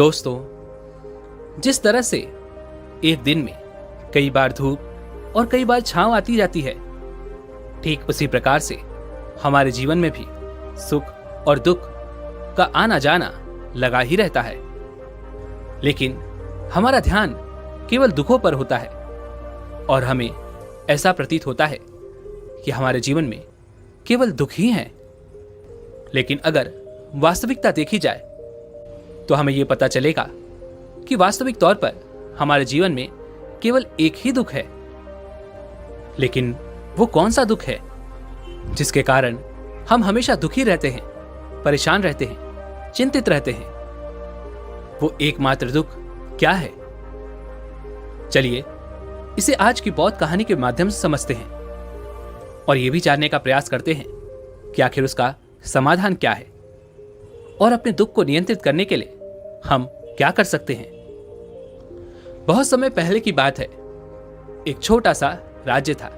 दोस्तों, जिस तरह से एक दिन में कई बार धूप और कई बार छांव आती जाती है, ठीक उसी प्रकार से हमारे जीवन में भी सुख और दुख का आना जाना लगा ही रहता है। लेकिन हमारा ध्यान केवल दुखों पर होता है और हमें ऐसा प्रतीत होता है कि हमारे जीवन में केवल दुख ही हैं। लेकिन अगर वास्तविकता देखी जाए तो हमें यह पता चलेगा कि वास्तविक तौर पर हमारे जीवन में केवल एक ही दुख है। लेकिन वो कौन सा दुख है जिसके कारण हम हमेशा दुखी रहते हैं, परेशान रहते हैं, चिंतित रहते हैं? वो एकमात्र दुख क्या है? चलिए इसे आज की बौद्ध कहानी के माध्यम से समझते हैं और यह भी जानने का प्रयास करते हैं कि आखिर उसका समाधान क्या है और अपने दुख को नियंत्रित करने के लिए हम क्या कर सकते हैं। बहुत समय पहले की बात है। एक छोटा सा राज्य था।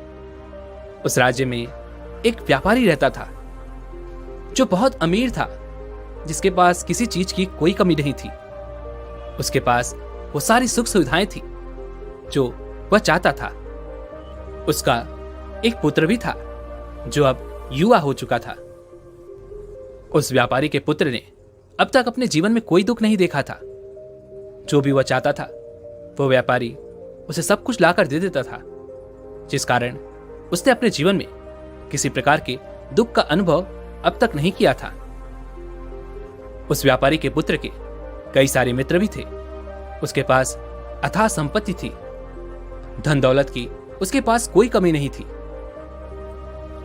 उस राज्य में एक व्यापारी रहता था जो बहुत अमीर था, जिसके पास किसी चीज की कोई कमी नहीं थी। उसके पास वो सारी सुख सुविधाएं थी जो वह चाहता था। उसका एक पुत्र भी था जो अब युवा हो चुका था। उस व्यापारी के पुत्र ने अब तक अपने जीवन में कोई दुख नहीं देखा था। जो भी वह चाहता था वो व्यापारी उसे सब कुछ लाकर दे देता था, जिस कारण उसने अपने जीवन में किसी प्रकार के दुख का अनुभव अब तक नहीं किया था। उस व्यापारी के पुत्र के कई सारे मित्र भी थे। उसके पास अथाह संपत्ति थी, धन दौलत की उसके पास कोई कमी नहीं थी।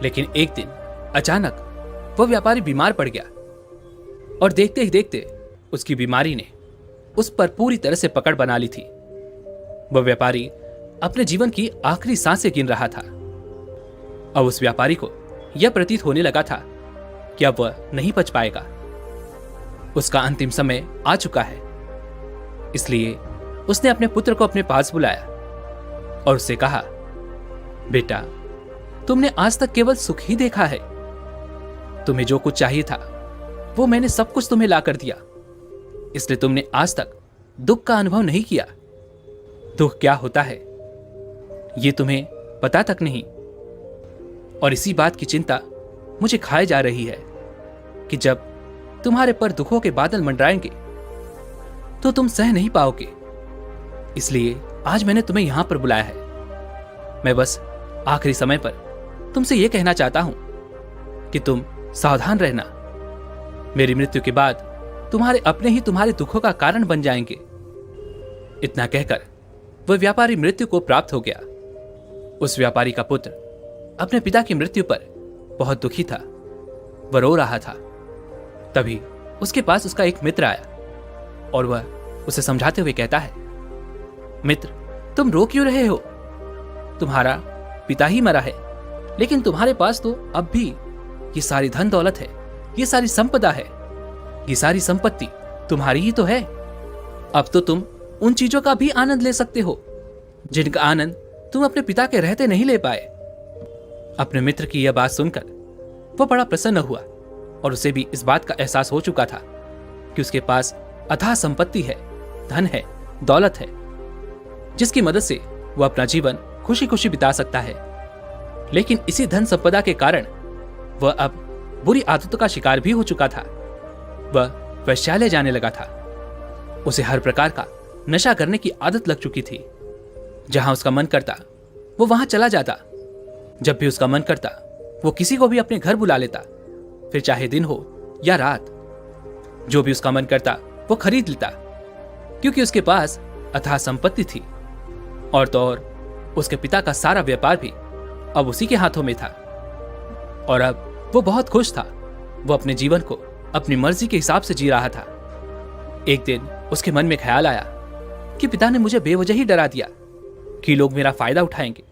लेकिन एक दिन अचानक वह व्यापारी बीमार पड़ गया और देखते ही देखते उसकी बीमारी ने उस पर पूरी तरह से पकड़ बना ली थी। वह व्यापारी अपने जीवन की आखिरी सांसें गिन रहा था। अब उस व्यापारी को यह प्रतीत होने लगा था कि अब वह नहीं बच पाएगा। उसका अंतिम समय आ चुका है। इसलिए उसने अपने पुत्र को अपने पास बुलाया और उससे कहा, बेटा, तुमने आज तक केवल सुख ही देखा है। तुम्हें जो कुछ चाहिए था वो मैंने सब कुछ तुम्हें ला कर दिया, इसलिए तुमने आज तक दुख का अनुभव नहीं किया। दुख क्या होता है ये तुम्हें पता तक नहीं, और इसी बात की चिंता मुझे खाए जा रही है कि जब तुम्हारे पर दुखों के बादल मंडराएंगे तो तुम सह नहीं पाओगे। इसलिए आज मैंने तुम्हें यहां पर बुलाया है। मैं बस आखिरी समय पर तुमसे यह कहना चाहता हूं कि तुम सावधान रहना। मेरी मृत्यु के बाद तुम्हारे अपने ही तुम्हारे दुखों का कारण बन जाएंगे। इतना कहकर वह व्यापारी मृत्यु को प्राप्त हो गया। उस व्यापारी का पुत्र अपने पिता की मृत्यु पर बहुत दुखी था। वह रो रहा था। तभी उसके पास उसका एक मित्र आया और वह उसे समझाते हुए कहता है, मित्र, तुम रो क्यों रहे हो? तुम्हारा पिता ही मरा है, लेकिन तुम्हारे पास तो अब भी ये सारी धन दौलत है, ये सारी संपदा है, ये सारी संपत्ति तुम्हारी ही तो है। अब तो तुम उन चीजों का भी आनंद ले सकते हो जिनका आनंद तुम अपने पिता के रहते नहीं ले पाए। अपने मित्र की यह बात सुनकर वह बड़ा प्रसन्न हुआ और उसे भी इस बात का एहसास हो चुका था कि उसके पास अथाह संपत्ति है, धन है, दौलत है, जिसकी मदद से वह अपना जीवन खुशी खुशी बिता सकता है। लेकिन इसी धन संपदा के कारण वह अब बुरी आदतों का शिकार भी हो चुका था। वह वैश्यालय जाने लगा था। उसे हर प्रकार का नशा करने की आदत लग चुकी थी। जहां उसका मन करता वो वहां चला जाता। जब भी उसका मन करता वो किसी को भी अपने घर बुला लेता, फिर चाहे दिन हो या रात। जो भी उसका मन करता वो खरीद लेता, क्योंकि उसके पास अथाह संपत्ति थी। और तो और उसके पिता का सारा व्यापार भी अब उसी के हाथों में था और अब वो बहुत खुश था। वो अपने जीवन को अपनी मर्जी के हिसाब से जी रहा था। एक दिन उसके मन में ख्याल आया कि पिता ने मुझे बेवजह ही डरा दिया कि लोग मेरा फायदा उठाएंगे,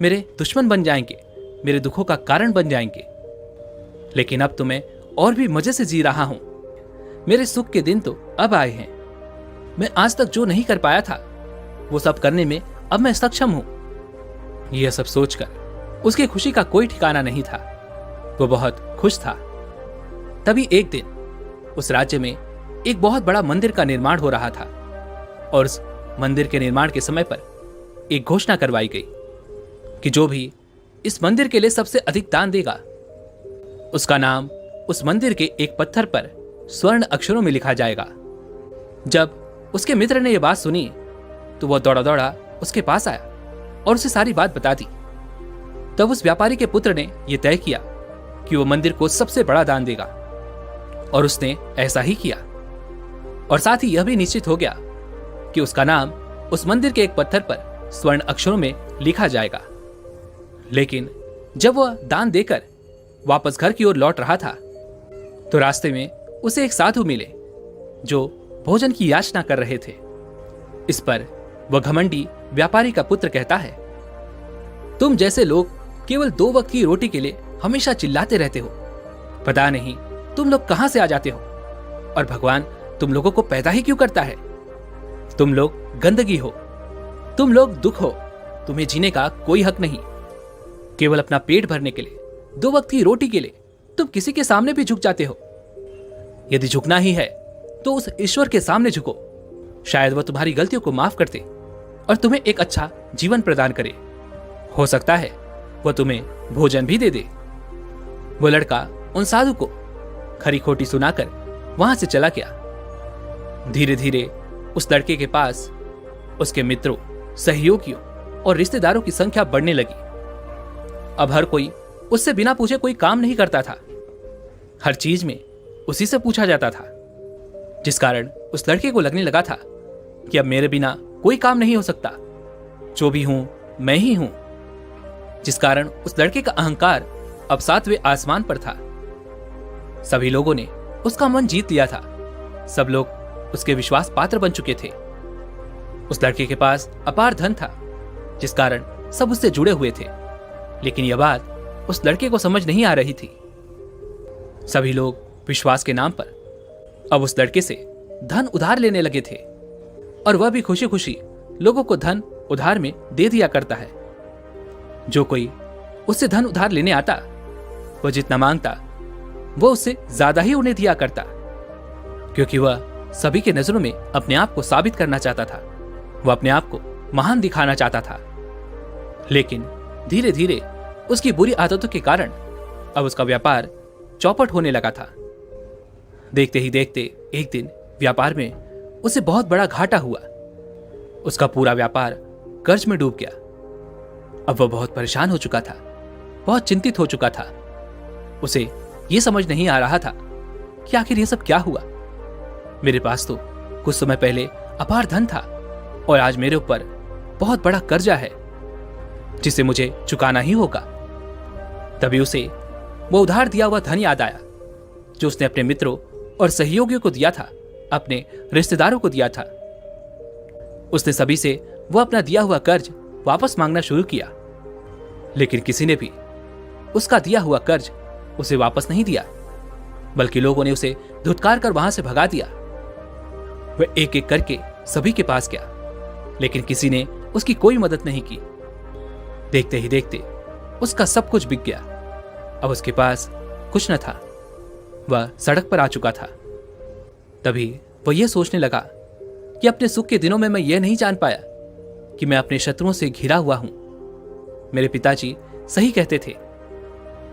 मेरे दुश्मन बन जाएंगे, मेरे दुखों का कारण बन जाएंगे। लेकिन अब तो मैं और भी मजे से जी रहा हूं। मेरे सुख के दिन तो अब आए हैं। मैं आज तक जो नहीं कर पाया था वो सब करने में अब मैं सक्षम हूं। यह सब सोचकर उसकी खुशी का कोई ठिकाना नहीं था। वो बहुत खुश था। तभी एक दिन उस राज्य में एक बहुत बड़ा मंदिर का निर्माण हो रहा था और उस मंदिर के निर्माण के समय पर एक घोषणा करवाई गई कि जो भी इस मंदिर के लिए सबसे अधिक दान देगा उसका नाम उस मंदिर के एक पत्थर पर स्वर्ण अक्षरों में लिखा जाएगा। जब उसके मित्र ने यह बात सुनी तो वह दौड़ा दौड़ा उसके पास आया और उसे सारी बात बता दी। तब उस व्यापारी के पुत्र ने यह तय किया कि वह मंदिर को सबसे बड़ा दान देगा और उसने ऐसा ही किया और साथ ही यह भी निश्चित हो गया कि उसका नाम उस मंदिर के एक पत्थर पर स्वर्ण अक्षरों में लिखा जाएगा। लेकिन जब वह दान देकर वापस घर की ओर लौट रहा था तो रास्ते में उसे एक साधु मिले जो भोजन की याचना कर रहे थे। इस पर वह घमंडी व्यापारी का पुत्र कहता है, तुम जैसे लोग केवल 2 वक्त की रोटी के लिए हमेशा चिल्लाते रहते हो। पता नहीं तुम लोग कहां से आ जाते हो और भगवान तुम लोगों को पैदा ही क्यों करता है। तुम लोग गंदगी हो, तुम लोग दुख हो, तुम्हें जीने का कोई हक नहीं। केवल अपना पेट भरने के लिए 2 वक्त की रोटी के लिए तुम किसी के सामने भी झुक जाते हो। यदि झुकना ही है तो उस ईश्वर के सामने झुको, शायद वह तुम्हारी गलतियों को माफ कर दे और तुम्हें एक अच्छा जीवन प्रदान करे। हो सकता है वह तुम्हें भोजन भी दे दे। वो लड़का उन साधु को खरी खोटी सुनाकर वहां से चला गया। धीरे धीरे उस लड़के के पास उसके मित्रों, सहयोगियों और रिश्तेदारों की संख्या बढ़ने लगी। अब हर कोई उससे बिना पूछे कोई काम नहीं करता था। हर चीज में उसी से पूछा जाता था, जिस कारण उस लड़के को लगने लगा था कि अब मेरे बिना कोई काम नहीं हो सकता, जो भी हूं मैं ही हूं। जिस कारण उस लड़के का अहंकार अब 7वें आसमान पर था। सभी लोगों ने उसका मन जीत लिया था। सब लोग उसके विश्वास पात्र बन चुके थे। उस लड़के के पास अपार धन था, जिस कारण सब उससे जुड़े हुए थे। लेकिन यह बात उस लड़के को समझ नहीं आ रही थी। सभी लोग विश्वास के नाम पर अब उस लड़के से धन उधार लेने लगे थे और वह भी खुशी खुशी लोगों को धन उधार में दे दिया करता है। जो कोई उससे धन उधार लेने आता, वह जितना मांगता वो उससे ज्यादा ही उन्हें दिया करता, क्योंकि वह सभी के नजरों में अपने आप को साबित करना चाहता था। वह अपने आप को महान दिखाना चाहता था। लेकिन धीरे धीरे उसकी बुरी आदतों के कारण अब उसका व्यापार चौपट होने लगा था। देखते ही देखते एक दिन व्यापार में उसे बहुत बड़ा घाटा हुआ। उसका पूरा व्यापार कर्ज में डूब गया। अब वह बहुत परेशान हो चुका था, बहुत चिंतित हो चुका था। उसे यह समझ नहीं आ रहा था कि आखिर यह सब क्या हुआ। मेरे पास तो कुछ समय पहले अपार धन था और आज मेरे ऊपर बहुत बड़ा कर्जा है जिसे मुझे चुकाना ही होगा। तभी उसे वो उधार दिया हुआ धन याद आया जो उसने अपने मित्रों और सहयोगियों को दिया था, अपने रिश्तेदारों को दिया था। उसने सभी से वो अपना दिया हुआ कर्ज वापस मांगना शुरू किया, लेकिन किसी ने भी उसका दिया हुआ कर्ज उसे वापस नहीं दिया, बल्कि लोगों ने उसे धुतकार कर वहां से भगा दिया। वह एक एक करके सभी के पास गया, लेकिन किसी ने उसकी कोई मदद नहीं की। देखते ही देखते उसका सब कुछ बिक गया। अब उसके पास कुछ न था। वह सड़क पर आ चुका था। तभी वह यह सोचने लगा कि अपने सुख के दिनों में मैं यह नहीं जान पाया कि मैं अपने शत्रुओं से घिरा हुआ हूं। मेरे पिताजी सही कहते थे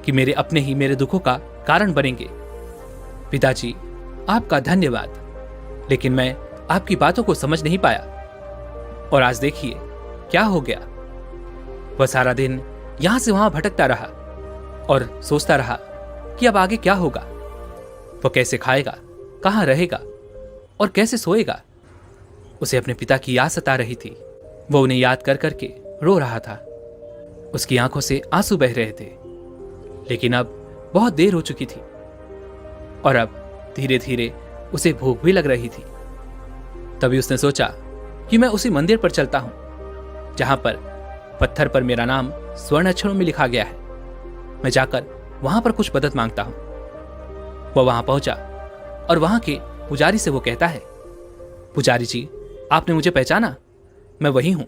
कि मेरे अपने ही मेरे दुखों का कारण बनेंगे। पिताजी, आपका धन्यवाद, लेकिन मैं आपकी बातों को समझ नहीं पाया और आज देखिए क्या हो गया। वह सारा दिन यहां से वहां भटकता रहा और सोचता रहा कि अब आगे क्या होगा। वह कैसे खाएगा, कहां रहेगा और कैसे सोएगा। उसे अपने पिता की याद सता रही थी। वह उन्हें याद कर करके रो रहा था। उसकी आंखों से आंसू बह रहे थे, लेकिन अब बहुत देर हो चुकी थी और अब धीरे धीरे उसे भूख भी लग रही थी। तभी उसने सोचा कि मैं उसी मंदिर पर चलता हूं जहां पर पत्थर पर मेरा नाम स्वर्ण अक्षरों में लिखा गया है। मैं जाकर वहां पर कुछ मदद मांगता हूं। वह वहां पहुंचा और वहां के पुजारी से वो कहता है, पुजारी जी, आपने मुझे पहचाना? मैं वही हूं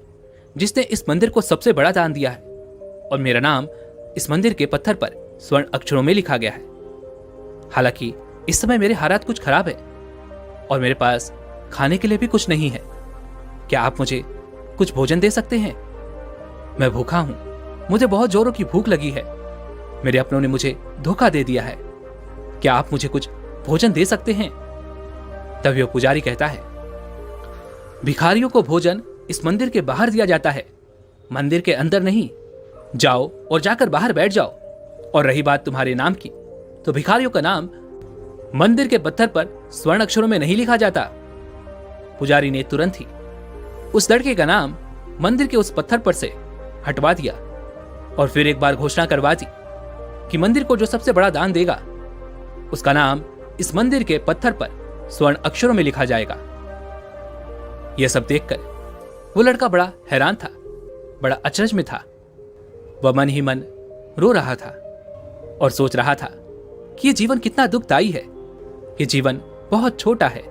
जिसने इस मंदिर को सबसे बड़ा दान दिया है और मेरा नाम इस मंदिर के पत्थर पर स्वर्ण अक्षरों में लिखा गया है। हालांकि इस समय मेरे हालात कुछ खराब है। और मेरे पास खाने के लिए भी कुछ नहीं है। क्या आप मुझे कुछ भोजन दे सकते हैं? मैं भूखा हूं, मुझे बहुत जोरों की भूख लगी है। मेरे अपनों ने मुझे धोखा दे दिया है। क्या आप मुझे कुछ भोजन दे सकते हैं? तभी वो पुजारी कहता है, भिखारियों को भोजन इस मंदिर के बाहर दिया जाता है, मंदिर के अंदर नहीं। जाओ और जाकर बाहर बैठ जाओ। और रही बात तुम्हारे नाम की, तो भिखारियों का नाम मंदिर के पत्थर पर स्वर्ण अक्षरों में नहीं लिखा जाता। पुजारी ने तुरंत ही उस लड़के का नाम मंदिर के उस पत्थर पर से हटवा दिया और फिर एक बार घोषणा करवा दी कि मंदिर को जो सबसे बड़ा दान देगा, उसका नाम इस मंदिर के पत्थर पर स्वर्ण अक्षरों में लिखा जाएगा। यह सब देखकर वो लड़का बड़ा हैरान था, बड़ा अचरज में था। वह मन ही मन रो रहा था और सोच रहा था कि यह जीवन कितना दुखदाई है, ये जीवन बहुत छोटा है।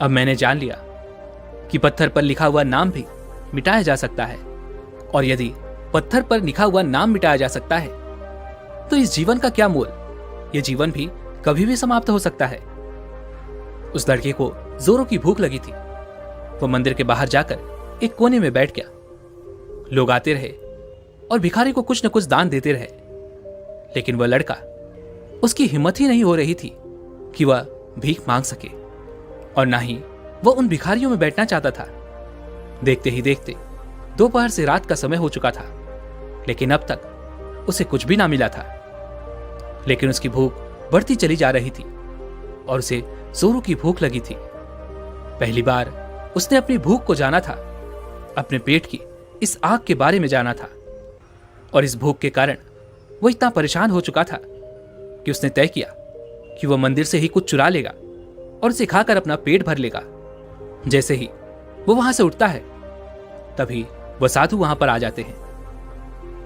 अब मैंने जान लिया कि पत्थर पर लिखा हुआ नाम भी मिटाया जा सकता है, और यदि पत्थर पर लिखा हुआ नाम मिटाया जा सकता है तो इस जीवन का क्या मोल? यह जीवन भी कभी भी समाप्त हो सकता है। उस लड़के को जोरों की भूख लगी थी। वो मंदिर के बाहर जाकर एक कोने में बैठ गया। लोग आते रहे और भिखारी को कुछ न कुछ दान देते रहे, लेकिन वह लड़का, उसकी हिम्मत ही नहीं हो रही थी कि वह भीख मांग सके, और ना ही वह उन भिखारियों में बैठना चाहता था। देखते ही देखते दोपहर से रात का समय हो चुका था, लेकिन अब तक उसे कुछ भी ना मिला था। लेकिन उसकी भूख बढ़ती चली जा रही थी और उसे जोरों की भूख लगी थी। पहली बार उसने अपनी भूख को जाना था, अपने पेट की इस आग के बारे में जाना था, और इस भूख के कारण वो इतना परेशान हो चुका था कि उसने तय किया कि वह मंदिर से ही कुछ चुरा लेगा और उसे खाकर अपना पेट भर लेगा। जैसे ही वो वहां से उठता है, तभी वह साधु वहां पर आ जाते हैं,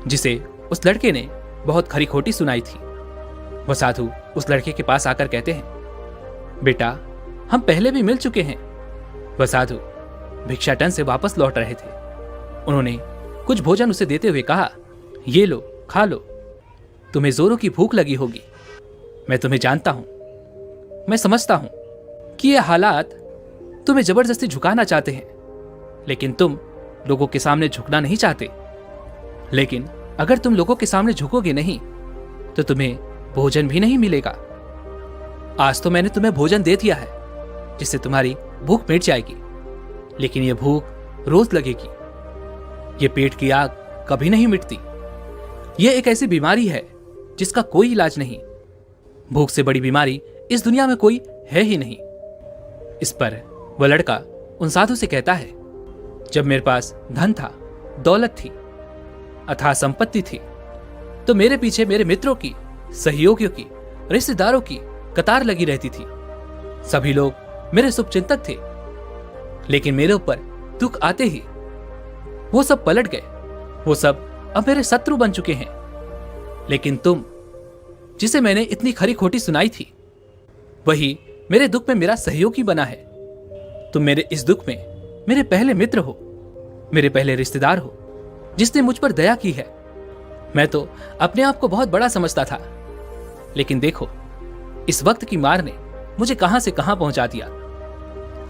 जिसे उस लड़के ने बहुत खरी खोटी सुनाई थी। वह साधु उस लड़के के पास आकर कहते हैं, बेटा, हम पहले भी मिल चुके हैं। वह साधु भिक्षाटन से वापस लौट रहे थे। उन्होंने कुछ भोजन उसे देते हुए कहा, ये लो, खा लो, तुम्हें जोरों की भूख लगी होगी। मैं तुम्हें जानता हूं, मैं समझता हूं कि ये हालात तुम्हें जबरदस्ती झुकाना चाहते हैं, लेकिन तुम लोगों के सामने झुकना नहीं चाहते। लेकिन अगर तुम लोगों के सामने झुकोगे नहीं तो तुम्हें भोजन भी नहीं मिलेगा। आज तो मैंने तुम्हें भोजन दे दिया है, जिससे तुम्हारी भूख मिट जाएगी, लेकिन यह भूख रोज लगेगी। यह पेट की आग कभी नहीं मिटती। यह एक ऐसी बीमारी है जिसका कोई इलाज नहीं। भूख से बड़ी बीमारी इस दुनिया में कोई है ही नहीं। इस पर वह लड़का उन साधु से कहता है, जब मेरे पास धन था, दौलत थी, अथाह संपत्ति थी, तो मेरे पीछे मेरे मित्रों की, सहयोगियों की, रिश्तेदारों की कतार लगी रहती थी। सभी लोग मेरे शुभचिंतक थे, लेकिन मेरे ऊपर दुख आते ही वो सब पलट गए। वो सब अब मेरे शत्रु बन चुके हैं। लेकिन तुम, जिसे मैंने इतनी खरी खोटी सुनाई थी, वही मेरे दुख में मेरा सहयोगी बना है। तुम मेरे इस दुख में मेरे पहले मित्र हो, मेरे पहले रिश्तेदार हो, जिसने मुझ पर दया की है। मैं तो अपने आप को बहुत बड़ा समझता था, लेकिन देखो, इस वक्त की मार ने मुझे कहां से कहां पहुंचा दिया।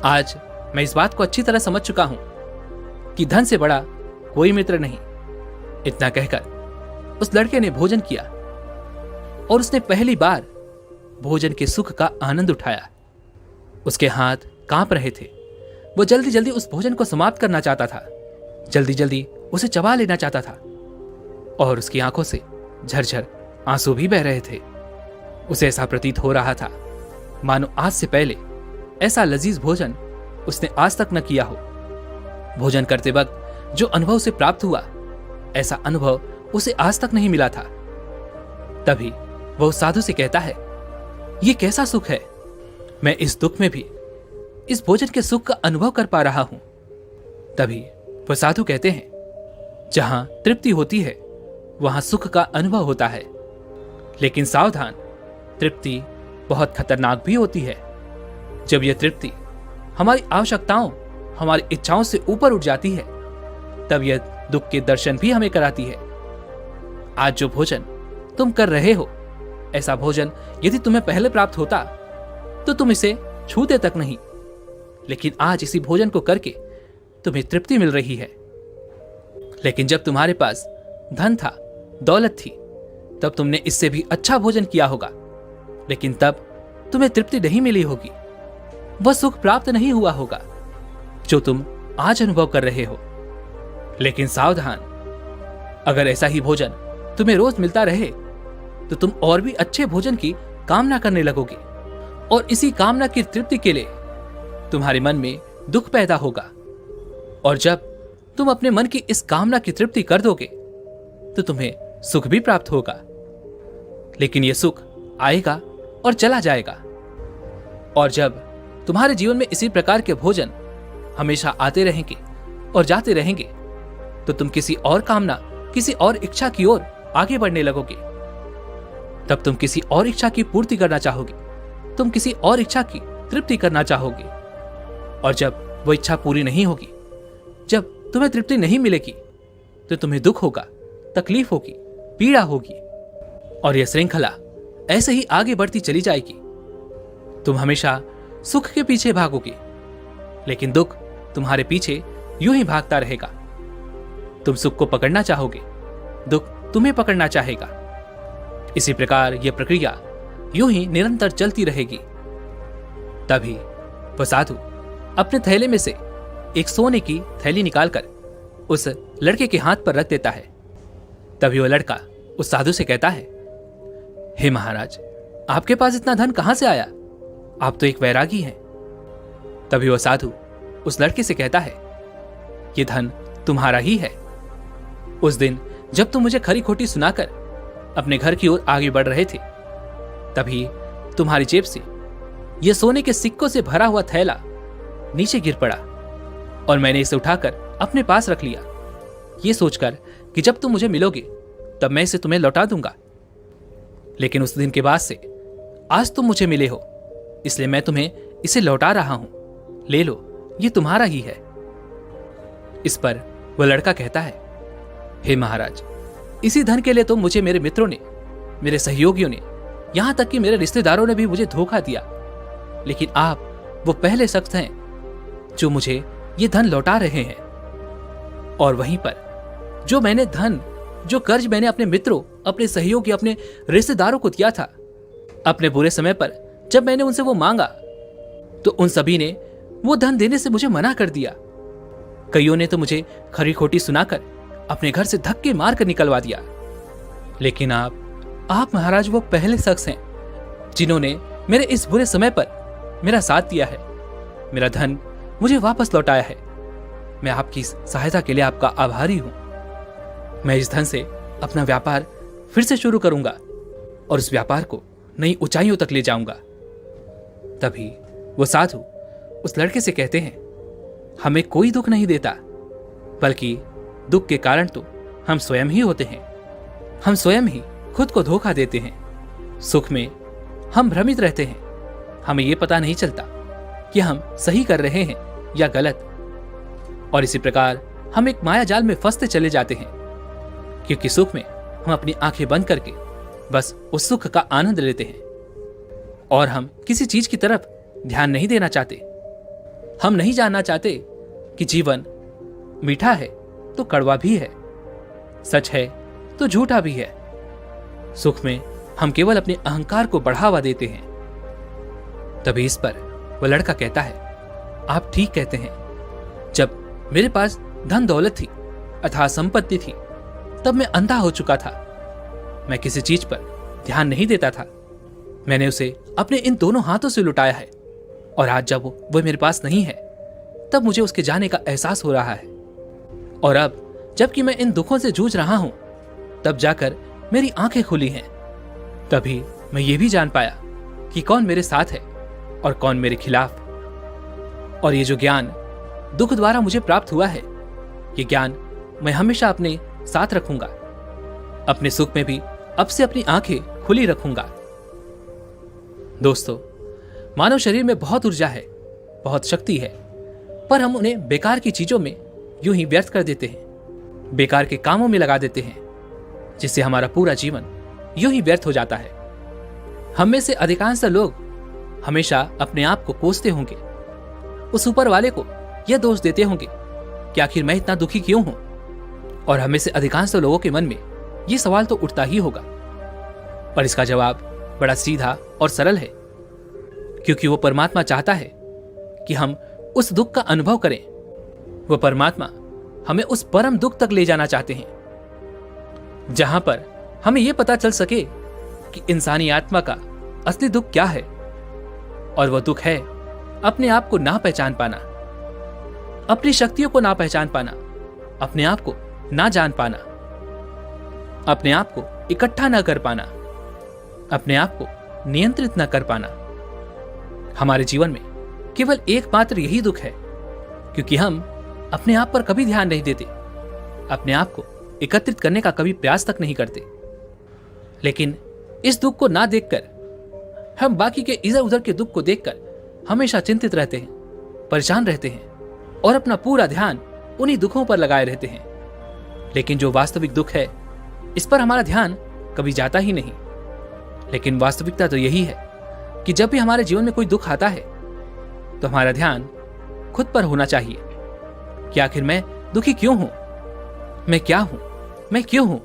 आज मैं इस बात को अच्छी तरह समझ चुका हूं कि धन से बड़ा कोई मित्र नहीं। इतना कहकर उस लड़के ने भोजन किया और उसने पहली बार भोजन के सुख का आनंद उठाया। उसके हाथ कांप रहे थे। वो जल्दी जल्दी उस भोजन को समाप्त करना चाहता था, जल्दी जल्दी उसे चबा लेना चाहता था, और उसकी आंखों से झरझर आंसू भी बह रहे थे। उसे ऐसा प्रतीत हो रहा था मानो आज से पहले ऐसा लजीज भोजन उसने आज तक न किया हो। भोजन करते वक्त जो अनुभव उसे प्राप्त हुआ, ऐसा अनुभव उसे आज तक नहीं मिला था। तभी वह उस साधु से कहता है, ये कैसा सुख है, मैं इस दुख में भी इस भोजन के सुख का अनुभव कर पा रहा हूं। तभी वह साधु कहते हैं, जहां तृप्ति होती है वहां सुख का अनुभव होता है, लेकिन सावधान, तृप्ति बहुत खतरनाक भी होती है। जब यह तृप्ति हमारी आवश्यकताओं, हमारी इच्छाओं से ऊपर उठ जाती है, तब यह दुख के दर्शन भी हमें कराती है। आज जो भोजन तुम कर रहे हो, ऐसा भोजन यदि तुम्हें पहले प्राप्त होता तो तुम इसे छूते तक नहीं, लेकिन आज इसी भोजन को करके तुम्हें तृप्ति मिल रही है। लेकिन जब तुम्हारे पास धन था, दौलत थी, तब तुमने इससे भी अच्छा भोजन किया होगा, लेकिन तब तुम्हें तृप्ति नहीं मिली होगी, वह सुख प्राप्त नहीं हुआ होगा जो तुम आज अनुभव कर रहे हो। लेकिन सावधान, अगर ऐसा ही भोजन तुम्हें रोज मिलता रहे तो तुम और भी अच्छे भोजन की कामना करने लगोगे, और इसी कामना की तृप्ति के लिए तुम्हारे मन में दुख पैदा होगा। और जब तुम अपने मन की इस कामना की तृप्ति कर दोगे तो तुम्हें सुख भी प्राप्त होगा, लेकिन यह सुख आएगा और चला जाएगा। और जब तुम्हारे जीवन में इसी प्रकार के भोजन हमेशा आते रहेंगे और जाते रहेंगे तो तुम किसी और कामना, किसी और इच्छा की ओर आगे बढ़ने लगोगे। तब तुम किसी और इच्छा की पूर्ति करना चाहोगे, तुम किसी और इच्छा की तृप्ति करना चाहोगे, और जब वो इच्छा पूरी नहीं होगी, जब तुम्हें तृप्ति नहीं मिलेगी, तो तुम्हें दुख होगा, तकलीफ होगी, पीड़ा होगी, और यह श्रृंखला ऐसे ही आगे बढ़ती चली जाएगी। तुम हमेशा सुख के पीछे भागोगे, लेकिन दुख तुम्हारे पीछे यूं ही भागता रहेगा। तुम सुख को पकड़ना चाहोगे, दुख तुम्हें पकड़ना चाहेगा। इसी प्रकार यह प्रक्रिया यूं ही निरंतर चलती रहेगी। तभी वह साधु अपने थैले में से एक सोने की थैली निकालकर उस लड़के के हाथ पर रख देता है। तभी वह लड़का उस साधु से कहता है, हे महाराज, आपके पास इतना धन कहां से आया? आप तो एक वैरागी हैं। तभी वह साधु उस लड़के से कहता है, ये धन तुम्हारा ही है। उस दिन जब तुम मुझे खरी खोटी सुनाकर अपने घर की ओर आगे बढ़ रहे थे, तभी तुम्हारी जेब से यह सोने के सिक्कों से भरा हुआ थैला नीचे गिर पड़ा, और मैंने इसे उठाकर अपने पास रख लिया, ये सोचकर कि जब तुम मुझे मिलोगे तब मैं इसे तुम्हें लौटा दूंगा। लेकिन उस दिन के बाद से आज तुम मुझे मिले हो, इसलिए मैं तुम्हें इसे लौटा रहा हूं। ले लो, ये तुम्हारा ही है। इस पर वह लड़का कहता है, हे महाराज, इसी धन के लिए तो मुझे मेरे मित्रों ने, मेरे सहयोगियों ने, यहां तक कि मेरे रिश्तेदारों ने भी मुझे धोखा दिया, लेकिन आप वो पहले शख्स हैं जो मुझे ये धन लौटा रहे हैं। और वहीं पर जो मैंने धन, जो कर्ज मैंने अपने मित्रों, अपने सहयोगी, अपने रिश्तेदारों को दिया था, अपने बुरे समय पर जब मैंने उनसे वो मांगा तो उन सभी ने वो धन देने से मुझे मना कर दिया। कईयों ने तो मुझे खरी खोटी सुनाकर अपने घर से धक्के मारकर निकलवा दिया। लेकिन आप महाराज वो पहले शख्स हैं जिन्होंने मेरे इस बुरे समय पर मेरा साथ दिया है, मेरा धन मुझे वापस लौटाया है। मैं आपकी सहायता के लिए आपका आभारी हूं। मैं इस धन से अपना व्यापार फिर से शुरू करूंगा और उस व्यापार को नई ऊंचाइयों तक ले जाऊंगा। तभी वो साधु उस लड़के से कहते हैं, हमें कोई दुख नहीं देता, बल्कि दुख के कारण तो हम स्वयं ही होते हैं। हम स्वयं ही खुद को धोखा देते हैं। सुख में हम भ्रमित रहते हैं, हमें यह पता नहीं चलता कि हम सही कर रहे हैं या गलत, और इसी प्रकार हम एक माया जाल में फंसते चले जाते हैं, क्योंकि सुख में हम अपनी आंखें बंद करके बस उस सुख का आनंद लेते हैं, और हम किसी चीज की तरफ ध्यान नहीं देना चाहते। हम नहीं जानना चाहते कि जीवन मीठा है तो कड़वा भी है, सच है तो झूठा भी है। सुख में हम केवल अपने अहंकार को बढ़ावा देते हैं। तभी इस पर वह लड़का कहता है, आप ठीक कहते हैं। जब मेरे पास धन दौलत थी, अथाह संपत्ति थी, तब मैं अंधा हो चुका था। मैं किसी चीज पर ध्यान नहीं देता था। मैंने उसे अपने इन दोनों हाथों से लुटाया है, और आज जब वो मेरे पास नहीं है, तब मुझे उसके जाने का एहसास हो रहा है। और अब जबकि मैं इन दुखों से जूझ रहा हूं, तब जाकर मेरी आंखें खुली हैं। तभी मैं ये भी जान पाया कि कौन मेरे साथ है और कौन मेरे खिलाफ। और ये जो ज्ञान दुख द्वारा मुझे प्राप्त हुआ है, ये ज्ञान मैं हमेशा अपने साथ रखूंगा। अपने सुख में भी अब से अपनी आंखें खुली रखूंगा। दोस्तों, मानव शरीर में बहुत ऊर्जा है, बहुत शक्ति है, पर हम उन्हें बेकार की चीजों में यूं ही व्यर्थ कर देते हैं, बेकार के कामों में लगा देते हैं, जिससे हमारा पूरा जीवन यूं ही व्यर्थ हो जाता है। हम में से अधिकांश लोग हमेशा अपने आप को कोसते होंगे, उस ऊपर वाले को यह दोष देते होंगे कि आखिर मैं इतना दुखी क्यों हूं। और हमें से अधिकांश लोगों के मन में यह सवाल तो उठता ही होगा, पर इसका जवाब बड़ा सीधा और सरल है, क्योंकि वो परमात्मा चाहता है कि हम उस दुख का अनुभव करें। वो परमात्मा हमें उस परम दुख तक ले जाना चाहते हैं, जहां पर हमें यह पता चल सके कि इंसानी आत्मा का असली दुख क्या है। और वह दुख है अपने आप को ना पहचान पाना, अपनी शक्तियों को ना पहचान पाना, अपने आप को ना जान पाना, अपने आप को इकट्ठा ना कर पाना, अपने आप को नियंत्रित ना कर पाना। हमारे जीवन में केवल एकमात्र यही दुख है, क्योंकि हम अपने आप पर कभी ध्यान नहीं देते, अपने आप को एकत्रित करने का कभी प्रयास तक नहीं करते। लेकिन इस दुख को ना देखकर हम बाकी के इधर उधर के दुख को देखकर हमेशा चिंतित रहते हैं, परेशान रहते हैं और अपना पूरा ध्यान उन्हीं दुखों पर लगाए रहते हैं। लेकिन जो वास्तविक दुख है, इस पर हमारा ध्यान कभी जाता ही नहीं। लेकिन वास्तविकता तो यही है कि जब भी हमारे जीवन में कोई दुख आता है तो हमारा ध्यान खुद पर होना चाहिए कि आखिर मैं दुखी क्यों हूं, मैं क्या हूं, मैं क्यों हूं।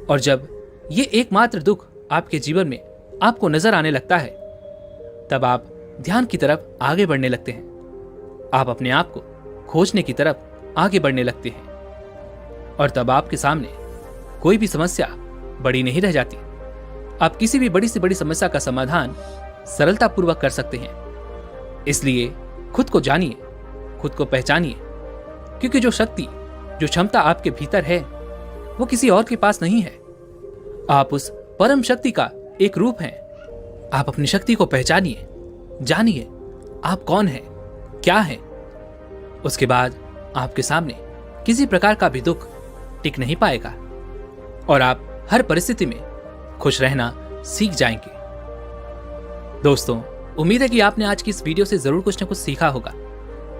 और जब ये एकमात्र दुख आपके जीवन में आपको नजर आने लगता है, तब आप ध्यान की तरफ आगे बढ़ने लगते हैं। आप अपने आप को खोजने की तरफ आगे बढ़ने लगते हैं, और तब आपके सामने कोई भी समस्या बड़ी नहीं रह जाती। आप किसी भी बड़ी से बड़ी समस्या का समाधान सरलतापूर्वक कर सकते हैं। इसलिए खुद को जानिए, खुद को पहचानिए, क्योंकि जो शक्ति, जो क्षमता आपके भीतर है, वो किसी और के पास नहीं है। आप उस परम शक्ति का एक रूप हैं। आप अपनी शक्ति को पहचानिए, जानिए आप कौन हैं, क्या हैं। उसके बाद आपके सामने किसी प्रकार का भी दुख टिक नहीं पाएगा और आप हर परिस्थिति में खुश रहना सीख जाएंगे। दोस्तों, उम्मीद है कि आपने आज की इस वीडियो से जरूर कुछ न कुछ सीखा होगा।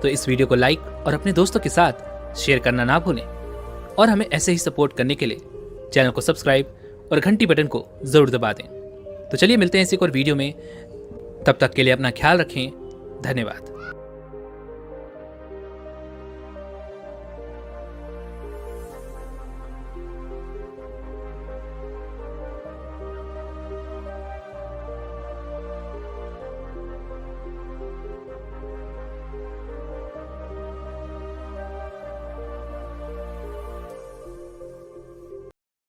तो इस वीडियो को लाइक और अपने दोस्तों के साथ शेयर करना ना भूलें, और हमें ऐसे ही सपोर्ट करने के लिए चैनल को सब्सक्राइब और घंटी बटन को जरूर दबा दें। तो चलिए मिलते हैं इसी एक और वीडियो में। तब तक के लिए अपना ख्याल रखें। धन्यवाद।